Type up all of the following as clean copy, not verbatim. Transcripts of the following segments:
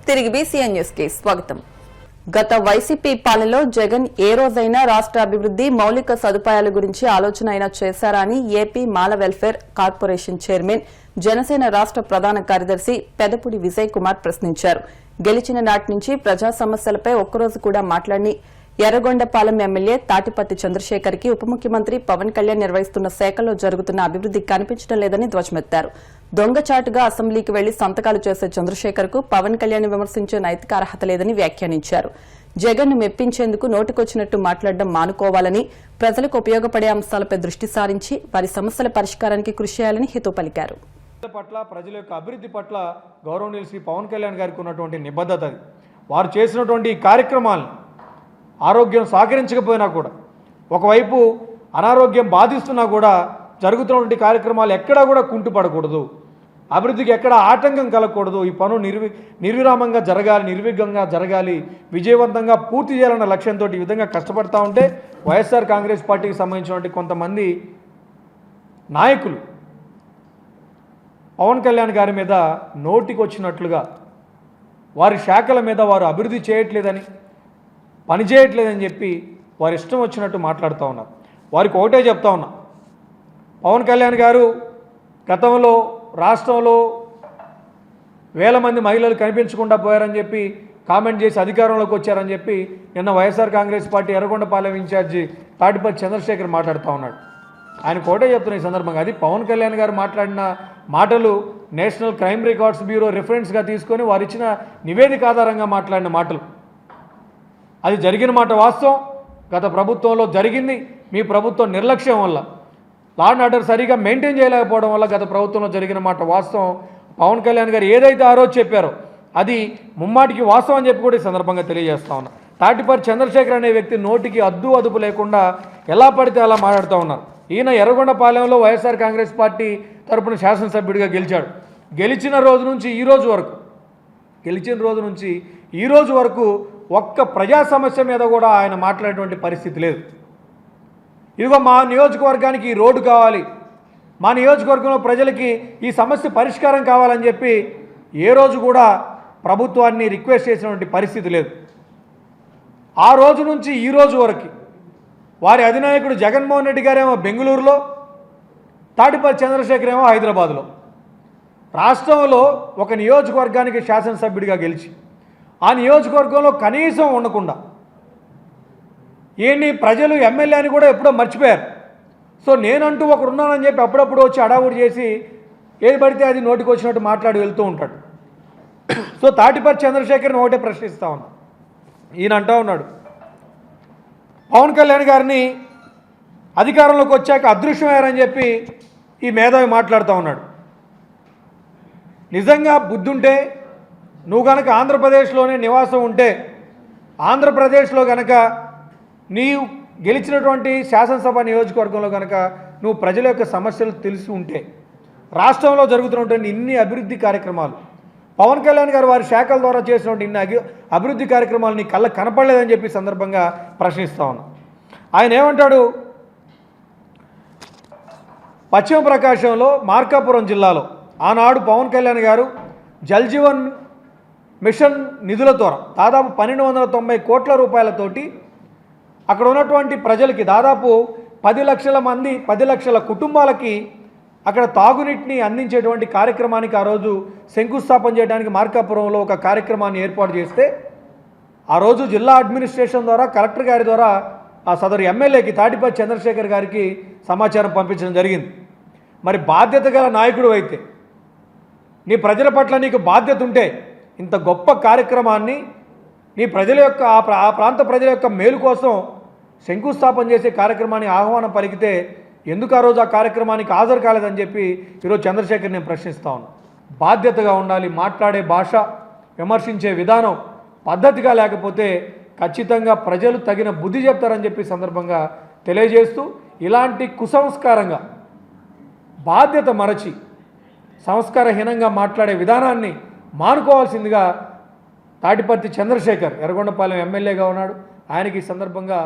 తిరిగి BCN news కి స్వాగతం. గత వైసీపీ పాలనలో జగన్ ఏ రోజైనా రాష్ట్ర అభివృద్ది మౌలిక సదుపాయాల గురించి ఆలోచన అయినా చేశారా అని ఏపీ మాల వెల్ఫేర్ కార్పొరేషన్ చైర్మన్, జనసేన రాష్ట్ర ప్రధాన కార్యదర్శి పెదపూడి విజయ్ కుమార్ ప్రశ్నించారు. గెలిచిన నాటి నుంచి ప్రజా సమస్యలపై ఒక్కరోజు కూడా మాట్లాడి ఎర్రగొండపాలెం ఎమ్మెల్యే తాటిపత్తి చంద్రశేఖర్ కి ఉప ముఖ్యమంత్రి పవన్ కళ్యాణ్ నిర్వహిస్తున్న శాఖల్లో జరుగుతున్న అభివృద్ది కనిపించడం లేదని ధ్వజమెత్తారు. దొంగచాటుగా అసెంబ్లీకి వెళ్లి సంతకాలు చేసే చంద్రశేఖర్ కు పవన్ కళ్యాణ్ విమర్శించే నైతిక అర్హత లేదని వ్యాఖ్యానించారు. జగన్ ను మెప్పించేందుకు నోటికొచ్చినట్టు మాట్లాడడం మానుకోవాలని, ప్రజలకు ఉపయోగపడే అంశాలపై దృష్టి సారించి వారి సమస్యల పరిష్కారానికి కృషి చేయాలని హితవు పలికారు. ప్రజల యొక్క అభివృద్ధి పట్ల గౌరవనీయులు శ్రీ పవన్ కళ్యాణ్ గారికి ఉన్నటువంటి నిబద్ధత, వారు చేసినటువంటి కార్యక్రమాలను ఆరోగ్యం సహకరించకపోయినా కూడా, ఒకవైపు అనారోగ్యం బాధిస్తున్నా కూడా జరుగుతున్నటువంటి కార్యక్రమాలు ఎక్కడా కూడా కుంటుపడకూడదు, అభివృద్ధికి ఎక్కడ ఆటంకం కలగకూడదు, ఈ పనులు నిర్విరామంగా జరగాలి, నిర్విఘ్నంగా జరగాలి, విజయవంతంగా పూర్తి చేయాలన్న లక్ష్యంతో ఈ విధంగా కష్టపడతా ఉంటే వైఎస్ఆర్ కాంగ్రెస్ పార్టీకి సంబంధించినటువంటి కొంతమంది నాయకులు పవన్ కళ్యాణ్ గారి మీద నోటికి వచ్చినట్లుగా, వారి శాఖల మీద వారు అభివృద్ధి చేయట్లేదని, పని చేయట్లేదని చెప్పి వారి ఇష్టం వచ్చినట్టు మాట్లాడుతూ ఉన్నారు. వారికి ఒకటే చెప్తా ఉన్నా, పవన్ కళ్యాణ్ గారు గతంలో రాష్ట్రంలో వేల మంది మహిళలు కనిపించకుండా పోయారని చెప్పి కామెంట్ చేసి అధికారంలోకి వచ్చారని చెప్పి నిన్న వైఎస్ఆర్ కాంగ్రెస్ పార్టీ ఎర్రగొండపాలెం ఇన్ఛార్జి తాటిపత్తి చంద్రశేఖర్ మాట్లాడుతూ ఉన్నాడు. ఆయన కోటే చెప్తున్న ఈ సందర్భంగా, అది పవన్ కళ్యాణ్ గారు మాట్లాడిన మాటలు నేషనల్ క్రైమ్ రికార్డ్స్ బ్యూరో రిఫరెన్స్గా తీసుకొని వారు ఇచ్చిన నివేదిక ఆధారంగా మాట్లాడిన మాటలు. అది జరిగిన మాట వాస్తవం, గత ప్రభుత్వంలో జరిగింది. మీ ప్రభుత్వం నిర్లక్ష్యం వల్ల, లా అండ్ ఆర్డర్ సరిగా మెయింటైన్ చేయలేకపోవడం వల్ల గత ప్రభుత్వంలో జరిగిన మాట వాస్తవం. పవన్ కళ్యాణ్ గారు ఏదైతే ఆ రోజు చెప్పారో అది ముమ్మాటికి వాస్తవం అని చెప్పి కూడా ఈ సందర్భంగా తెలియజేస్తా ఉన్నా. తాటిపత్తి చంద్రశేఖర్ అనే వ్యక్తి నోటికి అద్దు అదుపు లేకుండా ఎలా పడితే అలా మాట్లాడుతూ ఉన్నారు. ఈయన ఎర్రగొండపాలెంలో వైఎస్ఆర్ కాంగ్రెస్ పార్టీ తరపున శాసనసభ్యుడిగా గెలిచాడు. గెలిచిన రోజు నుంచి ఈ రోజు వరకు ఒక్క ప్రజా సమస్య మీద కూడా ఆయన మాట్లాడేటువంటి పరిస్థితి లేదు. ఇదిగో మా నియోజకవర్గానికి ఈ రోడ్డు కావాలి, మా నియోజకవర్గంలో ప్రజలకి ఈ సమస్య పరిష్కారం కావాలని చెప్పి ఏ రోజు కూడా ప్రభుత్వాన్ని రిక్వెస్ట్ చేసినటువంటి పరిస్థితి లేదు. ఆ రోజు నుంచి ఈ రోజు వరకు వారి అధినాయకుడు జగన్మోహన్ రెడ్డి గారేమో బెంగళూరులో, తాటిపత్తి చంద్రశేఖర్ ఏమో హైదరాబాద్లో. రాష్ట్రంలో ఒక నియోజకవర్గానికి శాసనసభ్యుడిగా గెలిచి ఆ నియోజకవర్గంలో కనీసం ఉండకుండా ఏంటి ప్రజలు ఎమ్మెల్యేని కూడా ఎప్పుడో మర్చిపోయారు. సో నేనంటూ ఒకడు ఉన్నానని చెప్పి అప్పుడప్పుడు వచ్చి అడావుడి చేసి ఏది పడితే అది నోటికి వచ్చినట్టు మాట్లాడి వెళ్తూ ఉంటాడు. సో తాటిపత్తి చంద్రశేఖర్ని ఒకటే ప్రశ్నిస్తూ ఉన్నా. ఈయన అంటూ ఉన్నాడు, పవన్ కళ్యాణ్ గారిని అధికారంలోకి వచ్చాక అదృశ్యమయ్యారని చెప్పి ఈ మేధావి మాట్లాడుతూ ఉన్నాడు. నిజంగా బుద్ధుంటే నువ్వు కనుక ఆంధ్రప్రదేశ్లోనే నివాసం ఉంటే, ఆంధ్రప్రదేశ్లో కనుక నీవు గెలిచినటువంటి శాసనసభ నియోజకవర్గంలో కనుక నువ్వు ప్రజల యొక్క సమస్యలు తెలిసి ఉంటే, రాష్ట్రంలో జరుగుతున్నటువంటి ఇన్ని అభివృద్ధి కార్యక్రమాలు, పవన్ కళ్యాణ్ గారు వారి శాఖల ద్వారా చేసినటువంటి ఇన్ని అభివృద్ధి కార్యక్రమాలు నీ కళ్ళకు కనపడలేదని చెప్పి సందర్భంగా ప్రశ్నిస్తా ఉన్నా. ఆయన ఏమంటాడు, పశ్చిమ ప్రకాశంలో మార్కాపురం జిల్లాలో ఆనాడు పవన్ కళ్యాణ్ గారు జల్ జీవన్ మిషన్ నిధుల ద్వారా దాదాపు 1290 కోట్ల రూపాయలతోటి అక్కడ ఉన్నటువంటి ప్రజలకి దాదాపు 10 లక్షల మంది, 10 లక్షల కుటుంబాలకి అక్కడ తాగునీటిని అందించేటువంటి కార్యక్రమానికి ఆ రోజు శంకుస్థాపన చేయడానికి మార్కాపురంలో ఒక కార్యక్రమాన్ని ఏర్పాటు చేస్తే, ఆ రోజు జిల్లా అడ్మినిస్ట్రేషన్ ద్వారా కలెక్టర్ గారి ద్వారా ఆ సదరు ఎమ్మెల్యేకి తాటిపత్తి చంద్రశేఖర్ గారికి సమాచారం పంపించడం జరిగింది. మరి బాధ్యత గల నాయకుడు అయితే, నీ ప్రజల పట్ల నీకు బాధ్యత ఉంటే ఇంత గొప్ప కార్యక్రమాన్ని నీ ప్రజల యొక్క ఆ ప్రాంత ప్రజల యొక్క మేలు కోసం శంకుస్థాపన చేసే కార్యక్రమాన్ని ఆహ్వానం పలికితే ఎందుకు ఆ రోజు ఆ కార్యక్రమానికి హాజరు కాలేదని చెప్పి ఈరోజు చంద్రశేఖర్ నేను ప్రశ్నిస్తా ఉన్నాను. బాధ్యతగా ఉండాలి, మాట్లాడే భాష, విమర్శించే విధానం పద్ధతిగా లేకపోతే ఖచ్చితంగా ప్రజలు తగిన బుద్ధి చెప్తారని చెప్పి సందర్భంగా తెలియజేస్తూ, ఇలాంటి కుసంస్కారంగా బాధ్యత మరచి సంస్కారహీనంగా మాట్లాడే విధానాన్ని మానుకోవాల్సిందిగా తాటిపత్తి చంద్రశేఖర్ ఎర్రగొండపాలెం ఎమ్మెల్యేగా ఉన్నాడు, ఆయనకి ఈ సందర్భంగా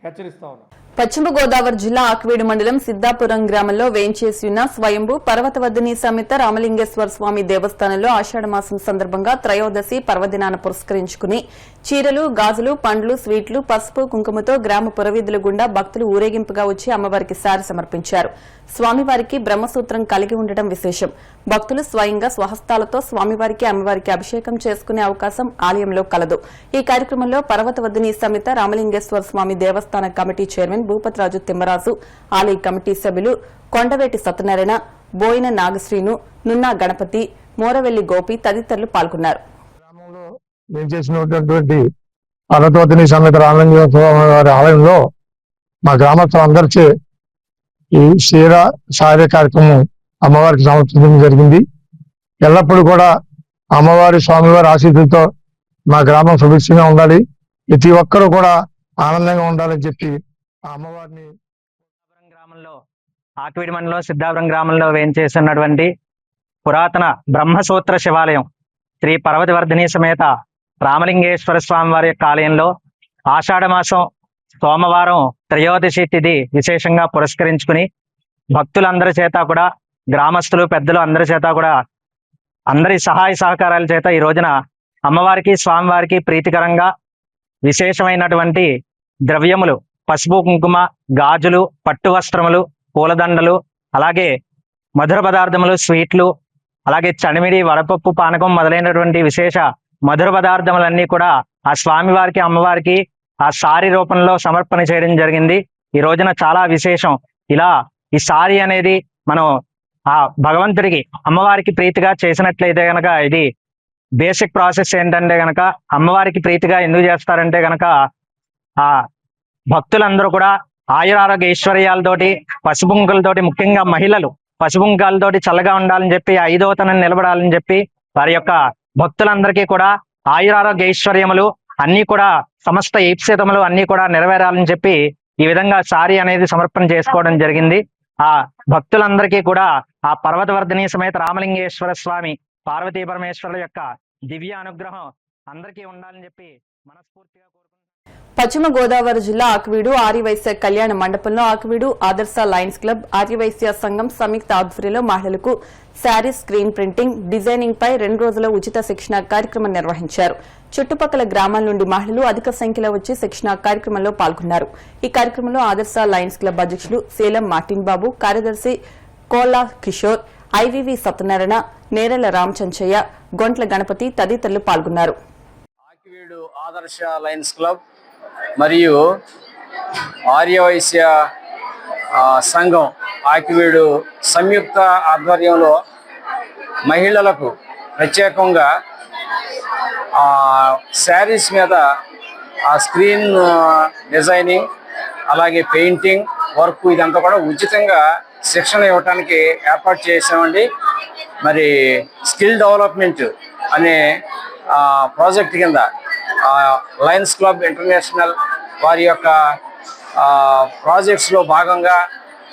హెచ్చరిస్తా ఉన్నాను. పశ్చిమ గోదావరి జిల్లా ఆక్వీడు మండలం సిద్దాపురం గ్రామంలో వేంచేసి ఉన్న స్వయంభూ పర్వతవర్ధిని సమేత రామలింగేశ్వర స్వామి దేవస్థానంలో ఆషాఢమాసం సందర్భంగా త్రయోదశి పర్వదినాన పురస్కరించుకుని చీరలు, గాజులు, పండ్లు, స్వీట్లు, పసుపు, కుంకుమతో గ్రామ పురవీధుల గుండా భక్తులు ఊరేగింపుగా వచ్చి అమ్మవారికి సారి సమర్పించారు. స్వామివారికి బ్రహ్మసూత్రం కలిగి ఉండటం విశేషం. భక్తులు స్వయంగా స్వహస్తాలతో స్వామివారికి, అమ్మవారికి అభిషేకం చేసుకునే అవకాశం ఆలయంలో కలదు. ఈ కార్యక్రమంలో పర్వతవర్ధిని సమేత రామలింగేశ్వర స్వామి దేవస్థాన కమిటీ చైర్మన్ భూపతిరాజు తిమ్మరాజు, ఆలయ కమిటీ సభ్యులు కొండవేటి సత్యనారాయణ, బోయిన నాగశ్రీను, నున్నా గణపతి, మోరవెల్లి గోపి తదితరులు పాల్గొన్నారు. పర్వతవర్ధిని సమేత రామలింగేశ్వర స్వామి వారి ఆలయంలో మా గ్రామస్తులందరిచే ఈ క్షీర సారే కార్యక్రమం అమ్మవారికి సమర్పించడం జరిగింది. ఎల్లప్పుడూ కూడా అమ్మవారి స్వామివారి ఆశీస్సులతో మా గ్రామం సుభిక్షంగా ఉండాలి, ప్రతి ఒక్కరూ కూడా ఆనందంగా ఉండాలని చెప్పి ఆ అమ్మవారిని గ్రామంలో ఆక్వీడు మండలం సిద్ధాపురం గ్రామంలో వేంచేస్తున్నటువంటి పురాతన బ్రహ్మసూత్ర శివాలయం శ్రీ పర్వతవర్ధిని సమేత రామలింగేశ్వర స్వామి వారి యొక్క ఆలయంలో ఆషాఢమాసం సోమవారం త్రయోదశి తిథి విశేషంగా పురస్కరించుకుని భక్తులందరి చేత కూడా, గ్రామస్తులు, పెద్దలు అందరి చేత కూడా అందరి సహాయ సహకారాల చేత ఈ రోజున అమ్మవారికి, స్వామివారికి ప్రీతికరంగా విశేషమైనటువంటి ద్రవ్యములు, పసుపు, కుంకుమ, గాజులు, పట్టు వస్త్రములు, పూలదండలు, అలాగే మధుర పదార్థములు, స్వీట్లు, అలాగే చనిమిడి, వడపప్పు, పానకం మొదలైనటువంటి విశేష మధుర పదార్థములన్నీ కూడా ఆ స్వామివారికి, అమ్మవారికి ఆ సారీ రూపంలో సమర్పణ చేయడం జరిగింది. ఈ రోజున చాలా విశేషం. ఇలా ఈ సారీ అనేది మనం ఆ భగవంతుడికి, అమ్మవారికి ప్రీతిగా చేసినట్లయితే గనక ఇది బేసిక్ ప్రాసెస్ ఏంటంటే గనక అమ్మవారికి ప్రీతిగా ఎందుకు చేస్తారంటే గనక ఆ భక్తులందరూ కూడా ఆయురారోగ్య ఐశ్వర్యాలతోటి, పసుపుంకులతోటి, ముఖ్యంగా మహిళలు పసుపుంకాలతోటి చల్లగా ఉండాలని చెప్పి, ఐదవతనం నిలబడాలని చెప్పి వారి యొక్క భక్తులందరికీ కూడా ఆయురారోగ్య ఐశ్వర్యములు అన్ని కూడా సమస్త ఈప్సితములు అన్ని కూడా నెరవేరాలని చెప్పి ఈ విధంగా సారీ అనేది సమర్పణ చేసుకోవడం జరిగింది. ఆ భక్తులందరికీ కూడా ఆ పర్వతవర్ధిని సమేత రామలింగేశ్వర స్వామి, పార్వతీ పరమేశ్వరుల యొక్క దివ్య అనుగ్రహం అందరికీ ఉండాలని చెప్పి మనస్ఫూర్తిగా కోరుకుంటున్నాను. పశ్చిమ గోదావరి జిల్లా ఆక్వీడు ఆర్యవైశ్య కళ్యాణ మండపంలో ఆక్వీడు ఆదర్శ లయన్స్ క్లబ్, ఆర్యవైశ్య సంఘం సంయుక్త ఆధ్వర్యంలో మహిళలకు శారీ స్క్రీన్ ప్రింటింగ్, డిజైనింగ్ పై 2 రోజుల ఉచిత శిక్షణ కార్యక్రమం నిర్వహించారు. చుట్టుపక్కల గ్రామాల నుండి మహిళలు అధిక సంఖ్యలో వచ్చి శిక్షణ కార్యక్రమంలో పాల్గొన్నారు. ఈ కార్యక్రమంలో ఆదర్శ లయన్స్ క్లబ్ అధ్యక్షులు శీలం మార్టిన్ బాబు, కార్యదర్శి కోలా కిషోర్, ఐవివి సత్యనారాయణ, నేరెల రామచంచయ్య, గొంట్ల గణపతి తదితరులు పాల్గొన్నారు. ఆక్వీడు ఆదర్శ లయన్స్ క్లబ్ మరియు ఆర్యవైశ్య సంఘం ఆక్వీడు సంయుక్త ఆధ్వర్యంలో మహిళలకు ప్రత్యేకంగా శారీస్ మీద ఆ స్క్రీన్ డిజైనింగ్, అలాగే పెయింటింగ్ వర్క్ ఇదంతా కూడా ఉచితంగా శిక్షణ ఇవ్వడానికి ఏర్పాటు చేసామండి. మరి స్కిల్ డెవలప్మెంట్ అనే ప్రాజెక్ట్ కింద లయన్స్ క్లబ్ ఇంటర్నేషనల్ వారి యొక్క ప్రాజెక్ట్స్లో భాగంగా,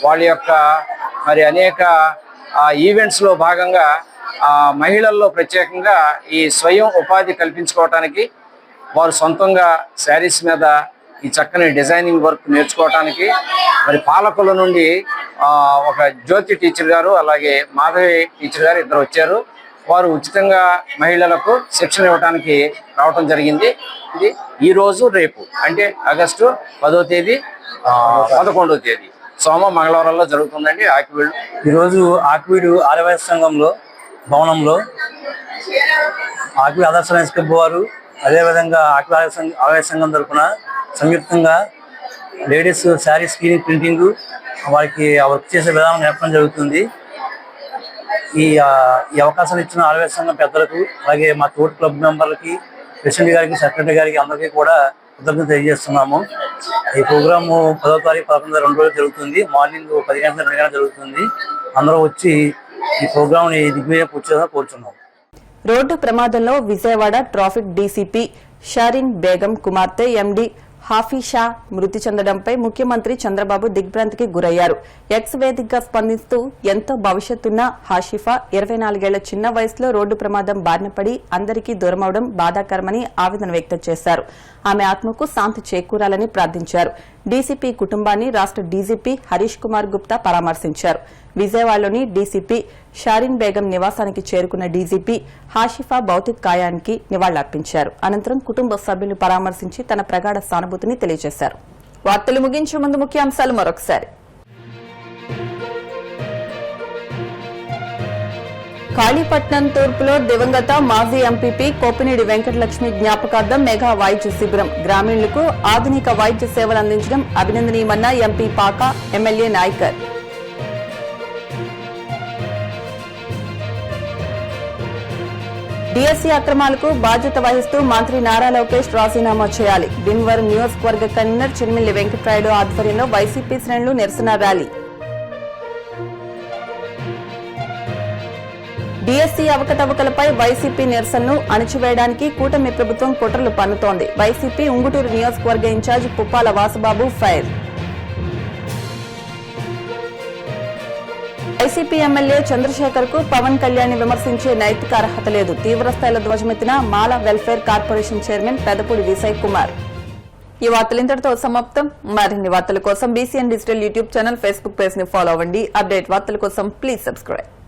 వాళ్ళ యొక్క మరి అనేక ఈవెంట్స్లో భాగంగా మహిళల్లో ప్రత్యేకంగా ఈ స్వయం ఉపాధి కల్పించుకోవటానికి, వారు సొంతంగా శారీస్ మీద ఈ చక్కని డిజైనింగ్ వర్క్ నేర్చుకోవటానికి మరి పాలకుల నుండి ఒక జ్యోతి టీచర్ గారు, అలాగే మాధవి టీచర్ గారు ఇద్దరు వచ్చారు. వారు ఉచితంగా మహిళలకు శిక్షణ ఇవ్వడానికి రావటం జరిగింది. ఇది ఈరోజు, రేపు అంటే ఆగస్టు 10వ తేదీ, 11వ తేదీ సోమ మంగళవారంలో జరుగుతుందండి ఆక్వీడు. ఈరోజు ఆక్వీడు ఆర్యవైశ్య సంఘంలో భవనంలో ఆక్వీడు ఆదర్శ లయన్స్ క్లబ్ వారు, అదేవిధంగా ఆక్వీడు ఆర్యవైశ్య సంఘం తరఫున సంయుక్తంగా లేడీస్ శారీ స్క్రీన్ ప్రింటింగ్ వారికి వర్క్ చేసే విధానం నేర్పడం జరుగుతుంది. ఈ అవకాశాలు ఇచ్చిన ఆర్యవైశ్య సంఘం పెద్దలకు, అలాగే మా తోటి క్లబ్ మెంబర్లకి, ప్రెసిడెంట్ గారికి, సెక్రటరీ గారికి అందరికీ కూడా కృతజ్ఞత తెలియజేస్తున్నాము. ఈ ప్రోగ్రాము 10వ తారీఖు 11 2 రోజులు జరుగుతుంది. మార్నింగ్ 10 గంటల 2 గంటలు జరుగుతుంది. అందరూ వచ్చి ఈ ప్రోగ్రామ్ని దిగ్విజయం పూర్తిగా కోరుచున్నాం. రోడ్డు ప్రమాదంలో విజయవాడ ట్రాఫిక్ డీసీపీ షారిన్ బేగం కుమార్తె ఎండీ హాఫీషా మృతి చెందడంపై ముఖ్యమంత్రి చంద్రబాబు దిగ్భ్రాంతికి గురయ్యారు. ఎక్స్ వేదికగా స్పందిస్తూ ఎంతో భవిష్యత్తున్న హాషిఫా 24 ఏళ్ల చిన్న వయసులో రోడ్డు ప్రమాదం బారిన పడి అందరికీ దూరమవడం బాధాకరమని ఆవేదన వ్యక్తం చేశారు. ఆమె ఆత్మకు శాంతి చేకూరాలని ప్రార్థించారు. డీసీపీ కుటుంబాన్ని రాష్ట డీజీపీ హరీష్ కుమార్ గుప్తా పరామర్శించారు. విజయవాడలోని డీసీపీ షారిన్ బేగం నివాసానికి చేరుకున్న డీజీపీ హాషిఫా భౌతిక కాయానికి నివాళులర్పించారు. అనంతరం కుటుంబ సభ్యులను పరామర్శించి తన ప్రగాఢ సానుభూతిని తెలియజేశారు. వార్తలు ముగించే ముందు ముఖ్యాంశాలు మరొకసారి. కాళీపట్నం తూర్పులో దివంగత మాజీ ఎంపీపీ కోపినేడి వెంకటలక్ష్మి జ్ఞాపకార్థం మెగా వైద్య శిబిరం. గ్రామీణులకు ఆధునిక వైద్య సేవలు అందించడం అభినందనీయమన్న ఎంపీ పాక ఎమ్మెల్యే నాయకర్. డీఎస్సీ అక్రమాలకు బాధ్యత వహిస్తూ మంత్రి నారా లోకేష్ రాజీనామా చేయాలి. భీమవరం నియోజకవర్గ కన్వీనర్ చిరిమిల్లి వెంకట్రాయుడు ఆధ్వర్యంలో వైసీపీ శ్రేణులు నిరసన ర్యాలీ. డీఎస్సీ అవకతవకలపై వైసీపీ నిరసనను అణిచివేయడానికి కూటమి ప్రభుత్వం కుట్రలు పన్నుతోంది. వైసీపీ ఉంగుటూరు నియోజకవర్గ incharge Puppala Vasubabu fire. YCP MLA Chandrasekhar కు పవన్ కళ్యాణ్ విమర్శించే నైతిక అర్హత లేదు. తీవ్రస్థాయిలో ధ్వజమెత్తిన Mala welfare corporation chairman Pedapudi Vijay Kumar. ఈ వార్తలు ఇంతటితో సమాప్తం. మరిన్ని వార్తల కోసం BCN digital YouTube channel, Facebook page ని ఫాలో అవ్వండి. అప్డేట్ వార్తల కోసం ప్లీజ్ సబ్స్క్రైబ్.